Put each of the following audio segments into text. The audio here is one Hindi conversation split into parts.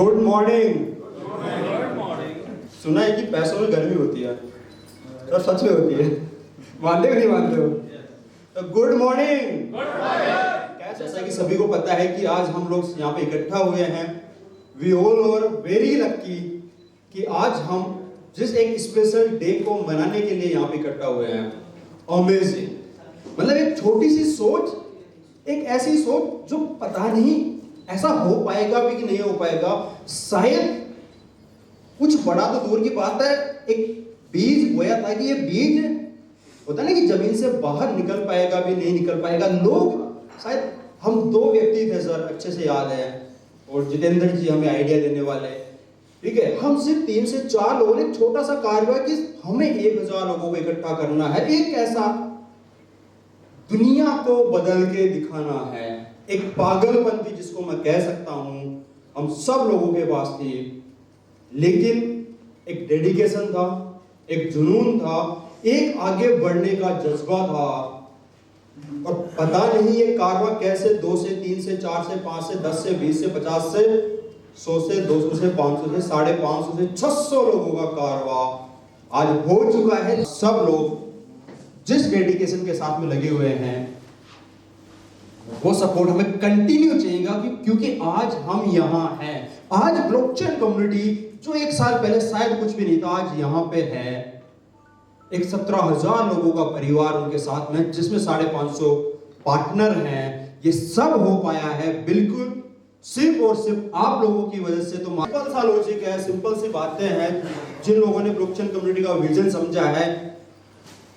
Good morning. सुना है कि पैसों में गर्मी होती है, और सच में होती है। मानते हो नहीं मानते हो? तो गुड मॉर्निंग। जैसा कि सभी को पता है कि आज हम लोग यहाँ पे इकट्ठा हुए हैं। We all are very lucky कि आज हम जिस एक स्पेशल डे को मनाने के लिए यहाँ पे इकट्ठा हुए हैं। अमेजिंग, मतलब एक छोटी सी सोच, एक ऐसी सोच जो पता नहीं ऐसा हो पाएगा भी कि नहीं हो पाएगा। शायद कुछ बड़ा तो दूर की बात है, एक बीज बोया था कि ये बीज होता है ना कि जमीन से बाहर निकल पाएगा भी नहीं निकल पाएगा। लोग शायद हम दो व्यक्ति थे सर, अच्छे से याद है, और जितेंद्र जी हमें आइडिया देने वाले, ठीक है। हम सिर्फ 3 से 4 लोगों ने छोटा सा कार्य हुआ कि हमें 1000 लोगों को इकट्ठा करना है, एक ऐसा दुनिया को बदल के दिखाना है। एक पागलपंथी जिसको मैं कह सकता हूं, हम सब लोगों के पास थी, लेकिन एक डेडिकेशन था, एक जुनून था, एक आगे बढ़ने का जज्बा था। और पता नहीं ये कारवां कैसे 2 से 3 से 4 से 5 से 10 से 20 से 50 से 100 से 200 से 500 से 550 से 600 लोगों का कारवां आज हो चुका है। सब लोग जिस डेडिकेशन के साथ में लगे हुए हैं, वो सपोर्ट हमें कंटिन्यू चाहिएगा, क्योंकि आज हम यहाँ हैं। आज ब्लॉकचेन कम्युनिटी जो 1 साल पहले शायद कुछ भी नहीं था, आज यहाँ पे है। एक 17,000 लोगों का परिवार उनके साथ में, जिसमें 550 पार्टनर हैं। ये सब हो पाया है बिल्कुल सिर्फ और सिर्फ आप लोगों की वजह से। तो सिंपल सा लॉजिक है, सिंपल सी बातें हैं। जिन लोगों ने ब्लॉकचेन कम्युनिटी का विजन समझा है,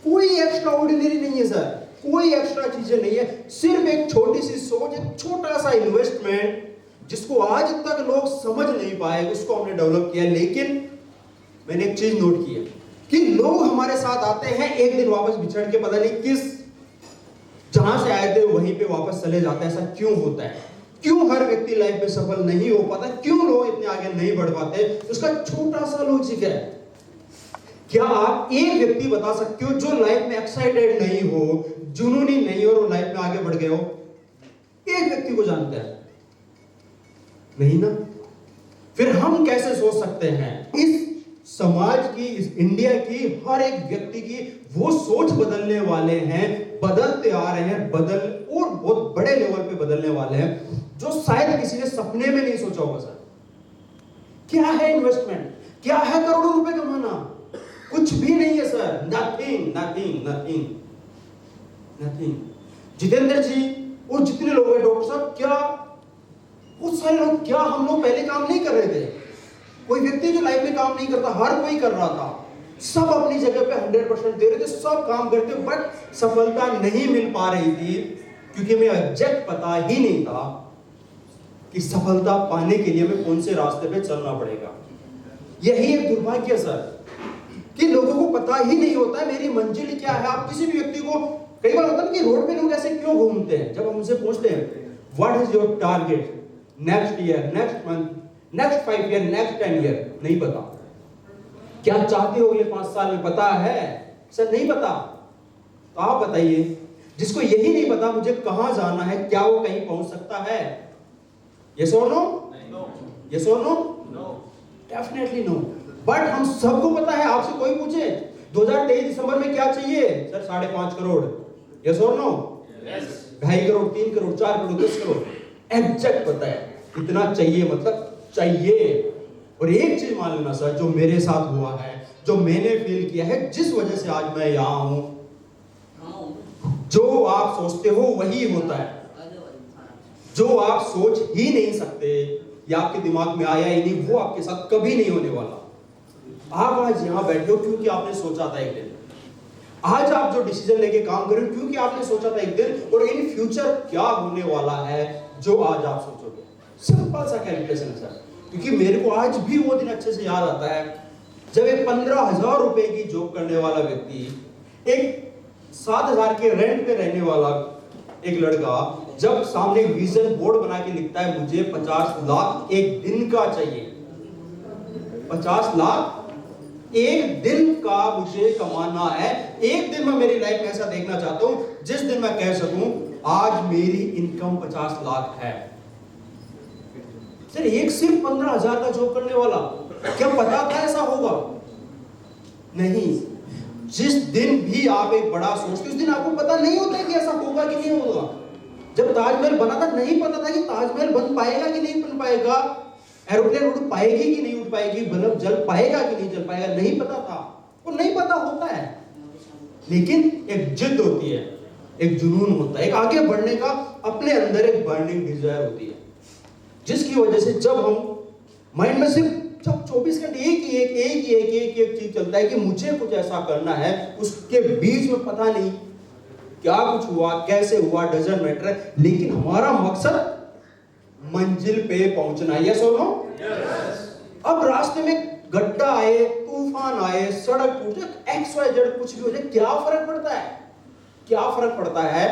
कोई एक्स्ट्रा ऑर्डिनरी नहीं है सर, कोई एक्स्ट्रा चीजें नहीं है, सिर्फ एक छोटी सी सोच, एक छोटा सा इन्वेस्टमेंट जिसको आज तक लोग समझ नहीं पाए, उसको हमने डेवलप किया। लेकिन मैंने एक चीज नोट की है कि लोग हमारे साथ आते हैं, एक दिन वापस बिछड़ के पता नहीं किस जहां से आए थे वहीं पे वापस चले जाते हैं। ऐसा क्यों होता है? क्यों हर व्यक्ति लाइफ में सफल नहीं हो पाता? क्यों लोग इतने आगे नहीं बढ़ पाते? उसका छोटा सा लॉजिक है। क्या आप एक व्यक्ति बता सकते हो जो लाइफ में एक्साइटेड नहीं हो, जुनूनी नहीं हो और लाइफ में आगे बढ़ गए हो? एक व्यक्ति को जानते हैं? नहीं ना। फिर हम कैसे सोच सकते हैं? इस समाज की, इस इंडिया की हर एक व्यक्ति की वो सोच बदलने वाले हैं, बदलते आ रहे हैं, बदल और बहुत बड़े लेवल पे बदलने वाले हैं, जो शायद किसी ने सपने में नहीं सोचा होगा सर। क्या है इन्वेस्टमेंट? क्या है करोड़ों रुपए कमाना? कुछ भी नहीं है sir. Nothing nothing nothing nothing. Jitendra ji और जितने लोग हैं, डॉक्टर साहब, क्या बहुत सारे लोग, क्या हम लोग पहले काम नहीं कर रहे थे? कोई व्यक्ति जो लाइफ में काम नहीं करता, हर कोई कर रहा था। सब अपनी जगह पे 100% दे रहे थे, सब काम करते, बट सफलता नहीं मिल पा रही थी, क्योंकि हमें एग्जैक्ट पता ही नहीं था कि सफलता पाने के लिए हमें कौन से रास्ते पे चलना पड़ेगा। यही एक दुर्भाग्य है सर कि लोगों को पता ही नहीं होता है मेरी मंजिल क्या है। आप किसी भी व्यक्ति को, कई बार होता है कि रोड पे लोग ऐसे क्यों घूमते हैं, जब हम उनसे पूछते हैं what is your target next year, next month, next 5 year, next 10 year, नहीं पता। क्या चाहते हो अगले 5 साल में? पता है सर? नहीं पता। तो आप बताइए, जिसको यही नहीं पता मुझे कहां जाना है, क्या वो कहीं पहुंच सकता है? यस और नो? यस और नो? Definitely no. बट हम सबको पता है। आपसे कोई पूछे 2023 दिसंबर में क्या चाहिए सर? 5.5 करोड़। यस और नो? 2.5 करोड़, 3 करोड़, 4 करोड़, 10 करोड़, एग्जैक्ट पता है इतना चाहिए, मतलब चाहिए। और एक चीज मान लेना सर, जो मेरे साथ हुआ है, जो मैंने फील किया है, जिस वजह से आज मैं यहां हूं, जो आप सोचते हो वही होता है। जो आप सोच ही नहीं सकते या आपके दिमाग में आया ही नहीं, वो आपके साथ कभी नहीं होने वाला। आप आज यहां बैठे हो क्योंकि आपने सोचा था एक दिन। आज आप जो डिसीजन लेके काम कर रहे हो क्योंकि आपने सोचा था एक दिन, और इन फ्यूचर क्या होने वाला है जो आज आप सोचोगे। सिंपल सा कैलकुलेशन है सर। क्योंकि मेरे को आज भी वो दिन अच्छे से याद आता है जब एक 15,000 रुपए की जॉब करने वाला व्यक्ति, एक 7,000 के रेंट पे रहने वाला एक लड़का, जब सामने विजन बोर्ड बना के लिखता है मुझे 50 लाख एक दिन का चाहिए, 50 लाख एक दिन का मुझे कमाना है। एक दिन में मेरी लाइफ में ऐसा देखना चाहता हूं जिस दिन मैं कह सकूं आज मेरी इनकम 50 लाख है। सर एक सिर्फ 15,000 का जॉब करने वाला, क्या पता था ऐसा होगा? नहीं। जिस दिन भी आप एक बड़ा सोचते, उस दिन आपको पता नहीं होता कि ऐसा होगा कि नहीं होगा। जब ताजमहल बना था, नहीं पता था कि ताजमहल बन पाएगा कि नहीं बन पाएगा, एरोप्लेन उड़ पाएगी कि नहीं उड़ पाएगी, बल्ब जल पाएगा कि नहीं जल पाएगा, नहीं पता था। वो नहीं पता होता है, लेकिन एक जिद होती है, एक जुनून होता है, एक आगे बढ़ने का अपने अंदर एक बर्निंग डिजायर होती है, जिसकी वजह से जब हम माइंड में सिर्फ जब 24 घंटे एक चीज चलता है कि मुझे कुछ ऐसा करना है, उसके बीच में पता नहीं क्या कुछ हुआ, कैसे हुआ, डजंट मैटर, लेकिन हमारा मकसद मंजिल पे पहुंचना है। यस और नो? अब रास्ते में गड्ढा आए, तूफान आए, सड़क टूटे, XYZ कुछ भी हो जाए, क्या फर्क पड़ता है? क्या फर्क पड़ता है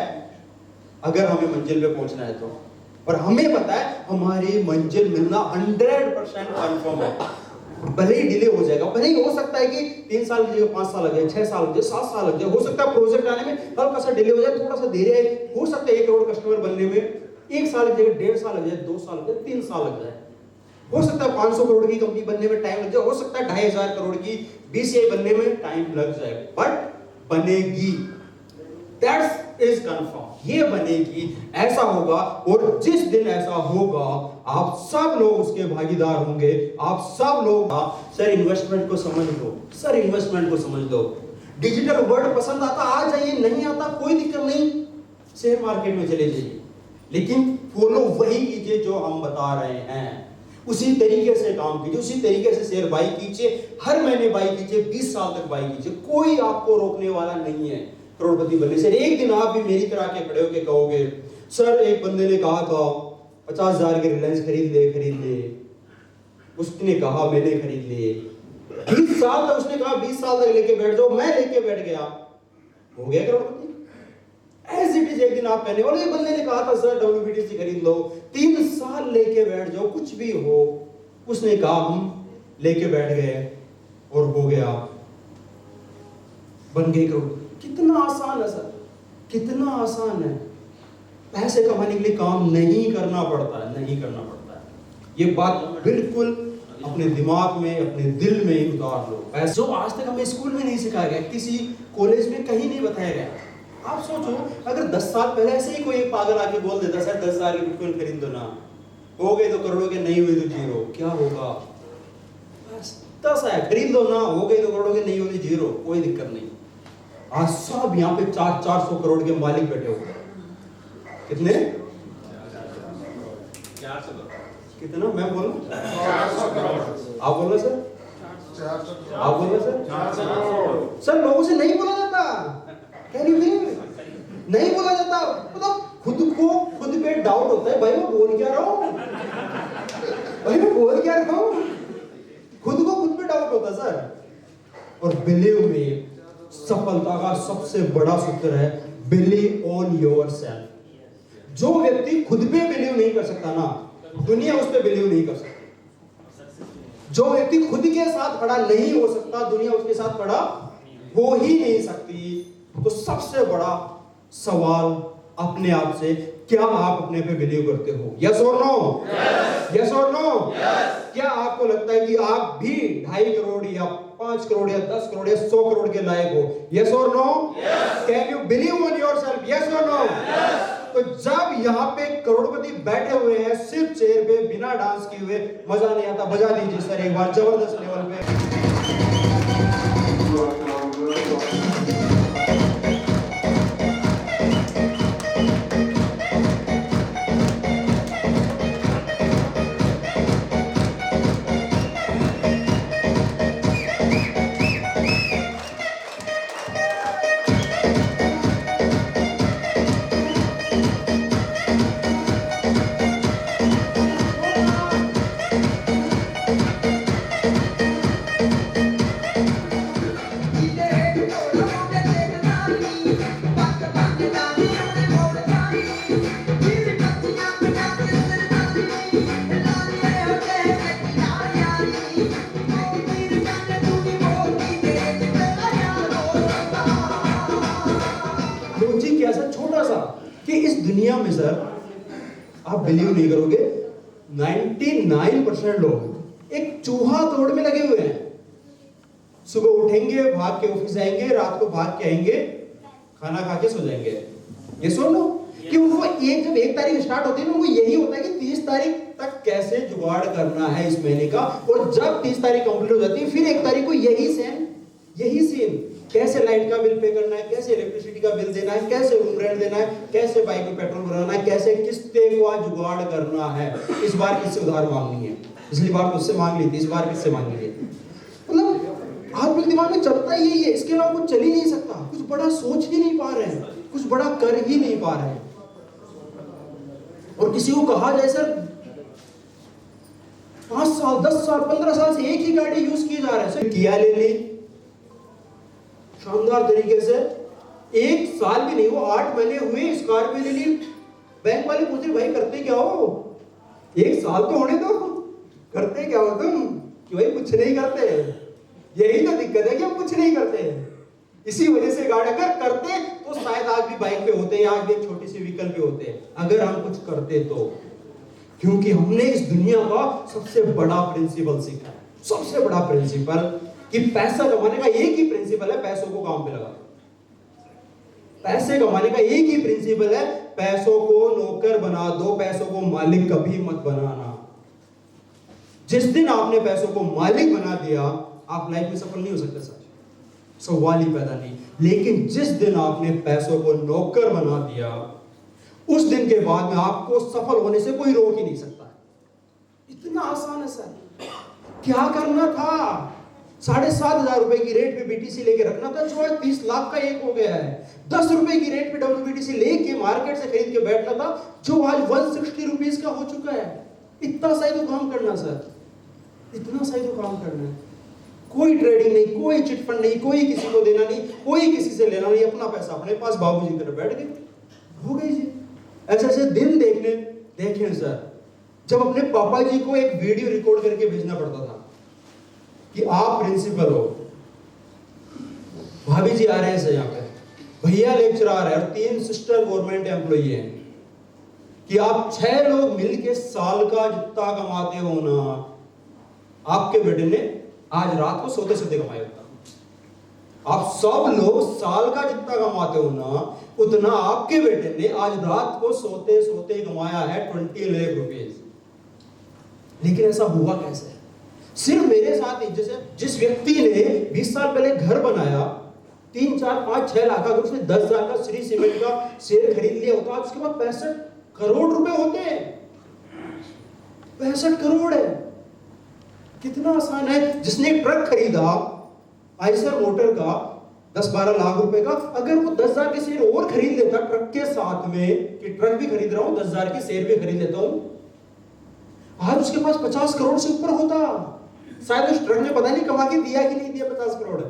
अगर हमें मंजिल पे पहुंचना है तो? और हमें पता है हमारी मंजिल मिलना 100% कंफर्म है। भले ही डिले हो जाएगा, भले ही हो सकता है कि 3 साल की जगह 5 साल लग जाए, 6 साल लग जाए, 7 साल लग जाए, हो सकता है प्रोजेक्ट आने में हल्का सा डिले हो जाए, थोड़ा सा देरी आए, हो सकता है 1 करोड़ कस्टमर बनने में 1 साल की जगह 1.5 साल लग जाए, 2 साल लग जाए, 3 साल लग जाए, हो सकता है 500 करोड़ की कंपनी बनने में टाइम लग जाए, हो सकता है 2,500 करोड़ की BCI बनने में टाइम लग जाए, बट बनेगी। दैट्स इज कंफर्म, ये बनेगी, ऐसा होगा। और जिस दिन ऐसा होगा, आप सब लोग उसके भागीदार होंगे, आप सब लोग। सर इन्वेस्टमेंट को समझ लो, सर इन्वेस्टमेंट को समझ लो। डिजिटल वर्ल्ड पसंद आता आ जाइए, नहीं आता कोई दिक्कत नहीं, शेयर मार्केट में चले जाइए, लेकिन फॉलो वही कीजिए जो हम बता रहे हैं, उसी तरीके से काम कीजिए, उसी तरीके से शेयर बाई कीजिए, हर महीने बाई कीजिए, 20 साल तक बाई कीजिए, कोई आपको रोकने वाला नहीं है करोड़पति बनने से। एक दिन आप भी मेरी तरह के खड़े होके कहोगे, सर एक बंदे ने कहा था 50,000 के रिलायंस खरीद ले, उसने कहा मैंने खरीद लिए, 20 साल तक उसने कहा 20 साल तक लेके बैठ जाओ, मैं लेके बैठ गया, हो गया करोड़पति। एज इट इज एक दिन आप कहने वाले, एक बंदे ने कहा था सर WBTC खरीद लो, 3 साल लेके बैठ जाओ, कुछ भी हो, उसने कहा हम लेके बैठ गए और हो गया, बन गए करोड़पति। कितना आसान है सर, कितना आसान है। पैसे कमाने के लिए काम नहीं करना पड़ता है, नहीं करना पड़ता है। ये बात बिल्कुल अपने दिमाग में, अपने दिल में ही उतार लो। पैसे जो आज तक हमें स्कूल में नहीं सिखाया गया, किसी कॉलेज में कहीं नहीं बताया गया। आप सोचो अगर 10 साल पहले ऐसे ही कोई पागल आके बोल देता सर 10,000 की बिटकॉइन खरीद दो ना, हो गए तो करोड़ों के, नहीं हुए तो जीरो, क्या होगा? बस 10 है, खरीद लो ना, हो गए तो करोड़ों के, नहीं हुए तो जीरो, कोई दिक्कत नहीं। आज सब यहाँ पे 400 करोड़ के मालिक बैठे हुए। कितने? 400। कितना? मैं बोलूं? 400 करोड़। आप बोल रहे सर? 400। आप बोल रहे सर? 400 करोड़। सर लोगों से नहीं बोला जाता, कैन यू बिलीव? नहीं बोला जाता, मतलब खुद पे डाउट होता है, भाई मैं बोल क्या रहा हूँ, भाई मैं बोल क्या रहा हूँ, खुद पे डाउट होता है सर। और बिलीव में सफलता का सबसे बड़ा सूत्र है बिलीव ऑन योरसेल्फ। जो व्यक्ति खुद पे बिलीव नहीं कर सकता ना, दुनिया उस पे बिलीव नहीं कर सकती। जो व्यक्ति खुद के साथ खड़ा नहीं हो सकता, दुनिया उसके साथ खड़ा हो ही नहीं सकती। तो सबसे बड़ा सवाल अपने आप से, क्या आप अपने पे बिलीव करते हो? यस और नो? यस और नो? क्या आपको लगता है कि आप भी 2.5 करोड़ या 5 करोड़ या 10 करोड़ या 100 करोड़ के लायक हो? यस और no? Can you believe on yourself? Yes और नो? तो जब यहाँ पे करोड़पति बैठे हुए हैं सिर्फ चेयर पे, बिना डांस किए हुए, मजा नहीं आता, बजा दीजिए सर एक बार जबरदस्त लेवल पे। दुनिया में सर आप बिलीव नहीं करोगे, 99% लोग एक चूहा दौड़ में लगे हुए हैं। सुबह उठेंगे, भाग के ऑफिस जाएंगे, रात को भाग के आएंगे, खाना खा के सो जाएंगे। ये सुन लो कि उनको जब 1 तारीख स्टार्ट होती है ना, उनको यही होता है कि 30 तारीख तक कैसे जुगाड़ करना है इस महीने का, और जब 30 तारीख कंप्लीट हो जाती है फिर 1 तारीख को यही सीन, कैसे लाइट का बिल पे करना है, कैसे इलेक्ट्रिसिटी का बिल देना है, कैसे रूम रेंट देना है, कैसे बाइक में पेट्रोल भराना है, कैसे किस्तें को जुगाड़ करना है। इस बार किससे उधार मांगनी है, पिछली बार तो उससे मांग ली थी, इस बार किससे मांगनी है। मतलब आदमी के दिमाग में चलता ही यही है, इसके अलावा कुछ चल ही नहीं सकता, कुछ बड़ा सोच ही नहीं पा रहे हैं, कुछ बड़ा कर ही नहीं पा रहे हैं। और किसी को कहा जाए सर 5 साल 10 साल 15 साल से एक ही गाड़ी यूज की जा रहा है, किया ले ली शानदार तरीके से, 1 साल भी नहीं, वो 8 महीने हुए स्कॉर्पियो ले ली। बैंक वाले पूछ रहे भाई करते क्या हो, 1 साल तो होने दो, करते क्या हो तुम, कि भाई कुछ नहीं करते। यही तो दिक्कत है कि हम कुछ नहीं करते। इसी वजह से गाड़ी अगर करते तो शायद आज भी बाइक पे होते, या आज भी एक छोटी सी व्हीकल पे होते, अगर हम कुछ करते तो। क्योंकि हमने इस दुनिया का सबसे बड़ा प्रिंसिपल सीखा है, सबसे बड़ा प्रिंसिपल, कि पैसा कमाने का एक ही प्रिंसिपल है, पैसों को काम पे लगा। पैसे कमाने का एक ही प्रिंसिपल है, पैसों को नौकर बना दो, पैसों को मालिक कभी मत बनाना। जिस दिन आपने पैसों को मालिक बना दिया, आप लाइफ में सफल नहीं हो सकते सर, सवाल ही पैदा नहीं। लेकिन जिस दिन आपने पैसों को नौकर बना दिया, उस दिन के बाद में आपको सफल होने से कोई रोक ही नहीं सकता। इतना आसान है सर। क्या करना था, 7,500 रुपए की रेट पे बीटीसी लेके रखना था, जो है 30 लाख का एक हो गया है। 10 रुपए की रेट पे डब्ल्यूबीटीसी लेके मार्केट से खरीद के बैठना था, जो आज 160 रुपीज का हो चुका है। इतना सही तो काम करना सर, इतना सही तो काम करना है। कोई ट्रेडिंग नहीं, कोई चिटफंड नहीं, कोई किसी को देना नहीं, कोई किसी से लेना नहीं, अपना पैसा अपने पास, बाबूजी की तरफ बैठ गए, हो गई जी। ऐसे ऐसे दिन देखें सर, जब अपने पापा जी को एक वीडियो रिकॉर्ड करके भेजना पड़ता था कि आप प्रिंसिपल हो, भाभी जी आ रहे हैं सर यहाँ पे, भैया लेक्चरर है और 3 सिस्टर गवर्नमेंट एम्प्लॉई हैं, कि आप 6 लोग मिलके साल का जितना कमाते हो ना, आपके बेटे ने आज रात को सोते सोते कमाया होता। आप सब लोग साल का जितना कमाते हो ना, उतना आपके बेटे ने आज रात को सोते सोते कमाया है 20 लाख रुपीस। लेकिन ऐसा हुआ कैसे? सिर्फ मेरे साथ ही, जैसे जिस व्यक्ति ने 20 साल पहले घर बनाया 3 4 5 6 लाख, अगर उसने 10,000 का श्री सीमेंट का शेयर खरीद लिया होता, उसके बाद 65 करोड़ रुपए होते हैं। 65 करोड़ है, कितना आसान है। जिसने ट्रक खरीदा आइसर मोटर का 10-12 लाख रुपए का, अगर वो 10,000 के शेयर और खरीद लेता ट्रक के साथ में, कि ट्रक भी खरीद रहा हूं 10,000 के शेयर भी खरीद लेता हूं, आज उसके पास 50 करोड़ से ऊपर होता। शायद उस ट्रक ने पता नहीं कमा के दिया कि नहीं दिया 50 करोड़,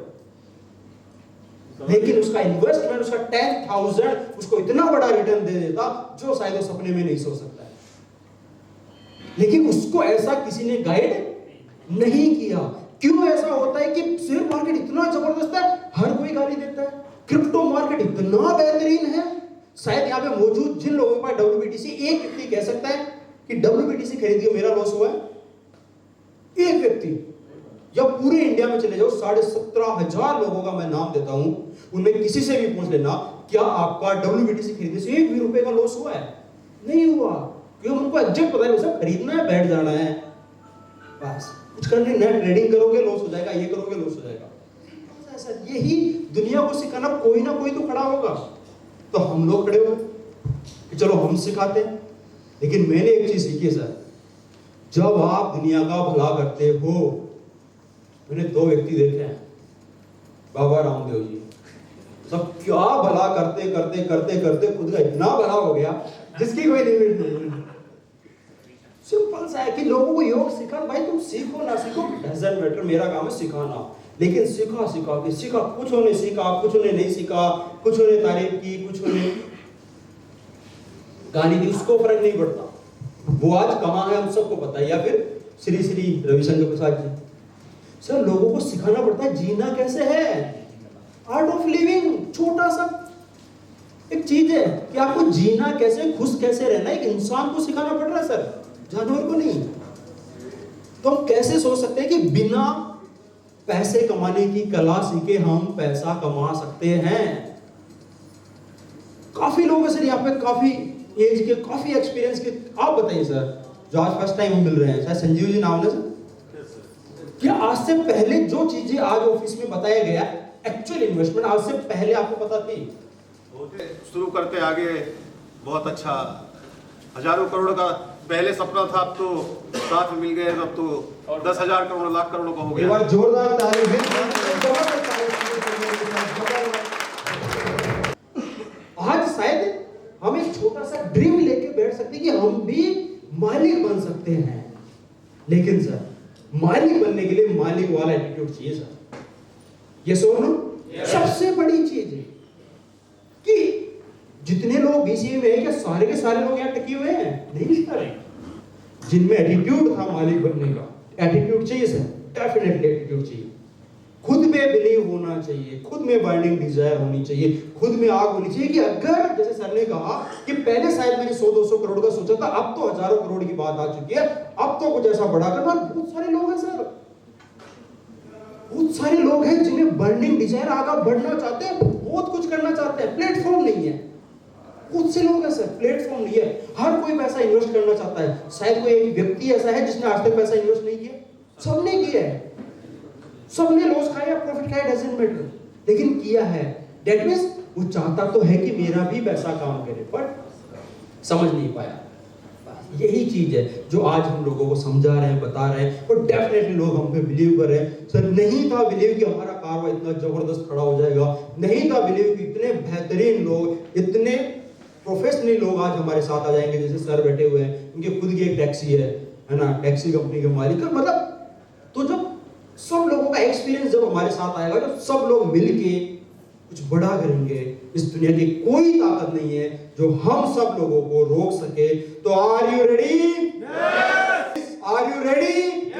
लेकिन उसका इन्वेस्टमेंट, उसका 10,000 उसको इतना बड़ा रिटर्न दे देता जो शायद वो सपने में नहीं सोच सकता है। लेकिन उसको ऐसा किसी ने गाइड नहीं किया। क्यों ऐसा होता है कि शेयर मार्केट इतना जबरदस्त है, हर कोई गाली देता है, क्रिप्टो मार्केट इतना बेहतरीन है, शायद यहाँ पे मौजूद जिन लोगों के पास डब्ल्यूबीटीसी, एक व्यक्ति कह सकता है कि डब्ल्यूबीटीसी खरीद के मेरा लॉस हुआ है, एक व्यक्ति। जब पूरे इंडिया में चले जाओ 17,500 लोगों का मैं नाम देता हूं, उनमें किसी से भी पूछ लेना, क्या आपका डब्ल्यूबीटीसी खरीदने से 1 भी रुपए का लॉस हुआ है? नहीं हुआ, क्योंकि उनको एग्जैक्ट पता है, सब खरीदना है, बैठ जाना है, बस कुछ करने ना, ट्रेडिंग करोगे लॉस हो जाएगा, ये करोगे लॉस हो जाएगा। यही दुनिया को सिखाना, कोई ना कोई तो खड़ा होगा। तो हम लोग खड़े हुए कि चलो हम सिखाते हैं। लेकिन मैंने एक चीज सीखी सर, जब आप दुनिया का भला करते हो, मैंने 2 व्यक्ति देखे हैं, बाबा रामदेव जी, सब क्या भला करते करते करते करते खुद का इतना भला हो गया जिसकी कोई लिमिट नहीं। सिंपल सा है कि लोगों को योग सिखा, भाई तुम सीखो ना सीखो डजंट मैटर, मेरा काम है सिखाना। लेकिन सीखा कुछ ने सीखा, कुछ ने नहीं सीखा, कुछ ने तारीफ की, कुछ ने गाली दी, उसको फर्क नहीं पड़ता। वो आज कहाँ है हम सबको पता है, या फिर श्री श्री रविशंकर प्रसाद जी। सर लोगों को सिखाना पड़ता है जीना कैसे है, आर्ट ऑफ लिविंग। छोटा सा एक चीज है कि आपको जीना कैसे, खुश कैसे रहना, एक इंसान को सिखाना पड़ रहा है सर। जानवर को नहीं। तो हम कैसे सोच सकते हैं कि बिना पैसे कमाने की कला सीखे हम पैसा कमा सकते हैं? काफी लोग हैं सर यहाँ पे, काफी एज के, काफी एक्सपीरियंस के। आप बताइए सर, जो आज फर्स्ट टाइम हम मिल रहे हैं, शायद संजीव जी नाम है सर, क्या आज से पहले जो चीजें आज ऑफिस में बताया गया एक्चुअल इन्वेस्टमेंट आज से पहले आपको पता थी? शुरू करते आगे बहुत अच्छा, हजारों करोड़ का पहले सपना था, अब तो साथ मिल गए, अब तो 10,000 करोड़, लाख करोड़ का हो एक गया। बार जोरदार ताली। आज शायद हम एक छोटा सा ड्रीम लेके बैठ सकते हैं कि हम भी मालिक बन सकते हैं, लेकिन सर मालिक बनने के लिए मालिक वाला एटीट्यूड चाहिए सर। ये सोनो सबसे बड़ी चीज है कि जितने लोग बीसीए में हैं, क्या सारे के सारे लोग यहाँ टिके हुए हैं? नहीं सर, जिनमें एटीट्यूड था मालिक बनने का, एटीट्यूड चाहिए सर, डेफिनेटली एटीट्यूड चाहिए। खुद में बिलीव होना चाहिए, खुद में बर्निंग डिजायर होनी चाहिए, खुद में आग होनी चाहिए कि अगर जैसे सर ने कहा कि पहले शायद मैंने 100-200 करोड़ का सोचा था, अब तो हजारों करोड़ की बात आ चुकी है, अब तो कुछ ऐसा बड़ा करना। बहुत सारे लोग हैं सर, बहुत सारे लोग हैं जिन्हें बर्निंग डिजायर, आगे बढ़ना चाहते हैं, बहुत कुछ करना चाहते हैं, प्लेटफॉर्म नहीं है। बहुत से लोग हैं सर, प्लेटफॉर्म नहीं है। हर कोई पैसा इन्वेस्ट करना चाहता है, शायद कोई एक व्यक्ति ऐसा है जिसने आज तक पैसा इन्वेस्ट नहीं किया, सबने किया है, सबने लॉस खाया या प्रॉफिट खाया, डजंट मैटर, लेकिन किया है। दैट मींस वो चाहता तो है कि मेरा भी पैसा काम करे, बट समझ नहीं पाया। यही चीज है जो आज हम लोगों को समझा रहे हैं, बता रहे हैं, और डेफिनेटली लोग हम पे बिलीव कर रहे हैं। सर नहीं था बिलीव कि हमारा कारवा इतना जबरदस्त खड़ा हो जाएगा, नहीं था बिलीव कि इतने बेहतरीन लोग, इतने प्रोफेशनल लोग आज हमारे साथ आ जाएंगे। जैसे सर बैठे हुए हैं, उनकी खुद की एक टैक्सी है ना, टैक्सी कंपनी के मालिक। मतलब तो जब सब लोगों का एक्सपीरियंस जब हमारे साथ आएगा, जब सब लोग मिलके कुछ बड़ा करेंगे, इस दुनिया की कोई ताकत नहीं है जो हम सब लोगों को रोक सके। तो are you ready? Are you ready?